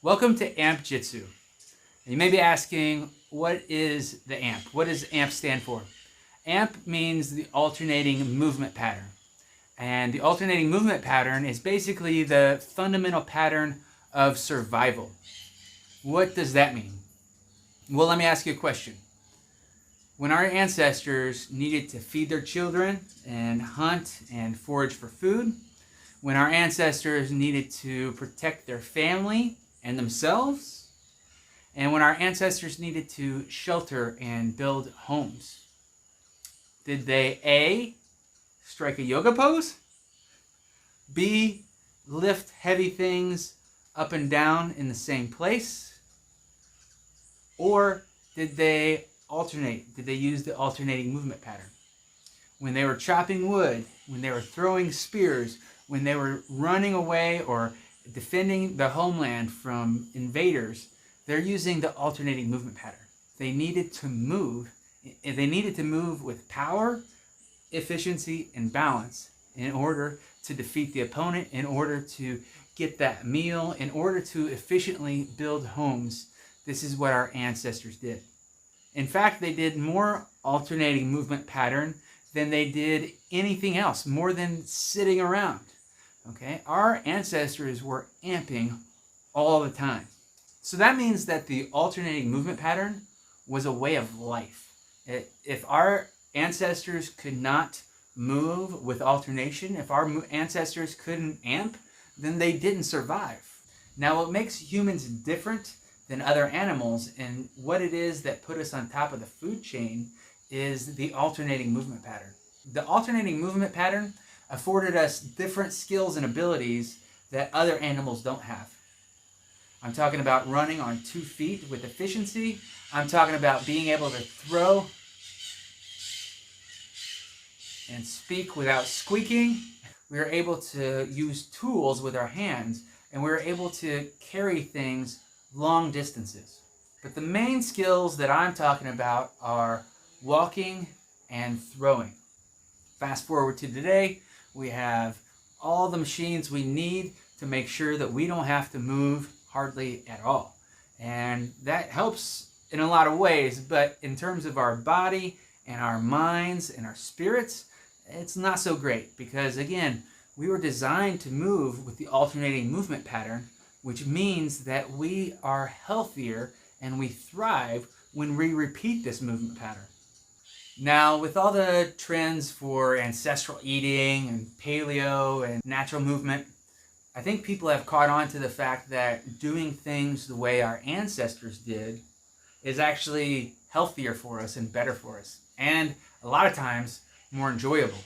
Welcome to AMP Jitsu. You may be asking, what is the AMP? What does AMP stand for? AMP means the alternating movement pattern. And the alternating movement pattern is basically the fundamental pattern of survival. What does that mean? Well, let me ask you a question. When our ancestors needed to feed their children and hunt and forage for food, when our ancestors needed to protect their family and themselves, and when our ancestors needed to shelter and build homes, did they A, strike a yoga pose, B, lift heavy things up and down in the same place, or did they alternate? Did they use the alternating movement pattern? When they were chopping wood, when they were throwing spears, when they were running away or defending the homeland from invaders, they're using the alternating movement pattern. They needed to move. They needed to move with power, efficiency, and balance in order to defeat the opponent, in order to get that meal, in order to efficiently build homes. This is what our ancestors did. In fact, they did more alternating movement pattern than they did anything else, more than sitting around. Okay, our ancestors were amping all the time. So that means that the alternating movement pattern was a way of life. If our ancestors could not move with alternation, if our ancestors couldn't amp, then they didn't survive. Now, what makes humans different than other animals and what it is that put us on top of the food chain is the alternating movement pattern. The alternating movement pattern afforded us different skills and abilities that other animals don't have. I'm talking about running on 2 feet with efficiency. I'm talking about being able to throw and speak without squeaking. We are able to use tools with our hands, and we're able to carry things long distances. But the main skills that I'm talking about are walking and throwing. Fast forward to today, we have all the machines we need to make sure that we don't have to move hardly at all. And that helps in a lot of ways, but in terms of our body and our minds and our spirits, it's not so great because, again, we were designed to move with the alternating movement pattern, which means that we are healthier and we thrive when we repeat this movement pattern. Now, with all the trends for ancestral eating and paleo and natural movement, I think people have caught on to the fact that doing things the way our ancestors did is actually healthier for us and better for us, and a lot of times more enjoyable.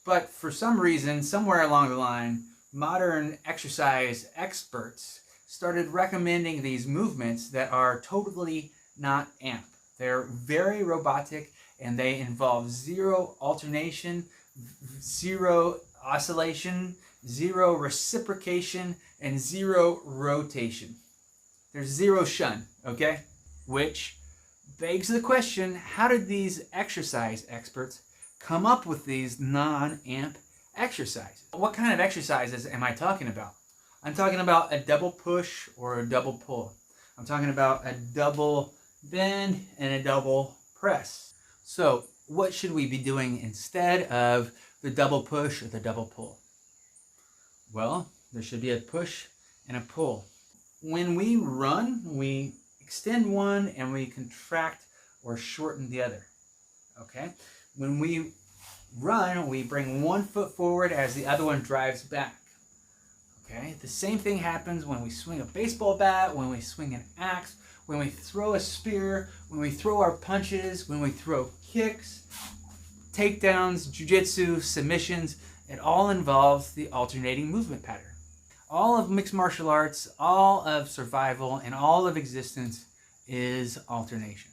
But for some reason, somewhere along the line, modern exercise experts started recommending these movements that are totally not AMP. They're very robotic and they involve zero alternation, zero oscillation, zero reciprocation, and zero rotation. There's zero shun, okay? Which begs the question, how did these exercise experts come up with these non-AMP exercises? What kind of exercises am I talking about? I'm talking about a double push or a double pull. I'm talking about a double bend and a double press. So what should we be doing instead of the double push or the double pull? Well, there should be a push and a pull. When we run, we extend one and we contract or shorten the other. Okay? When we run, we bring one foot forward as the other one drives back. Okay? The same thing happens when we swing a baseball bat, when we swing an axe, when we throw a spear, when we throw our punches, when we throw kicks, takedowns, jiu-jitsu, submissions. It all involves the alternating movement pattern. All of mixed martial arts, all of survival, and all of existence is alternation.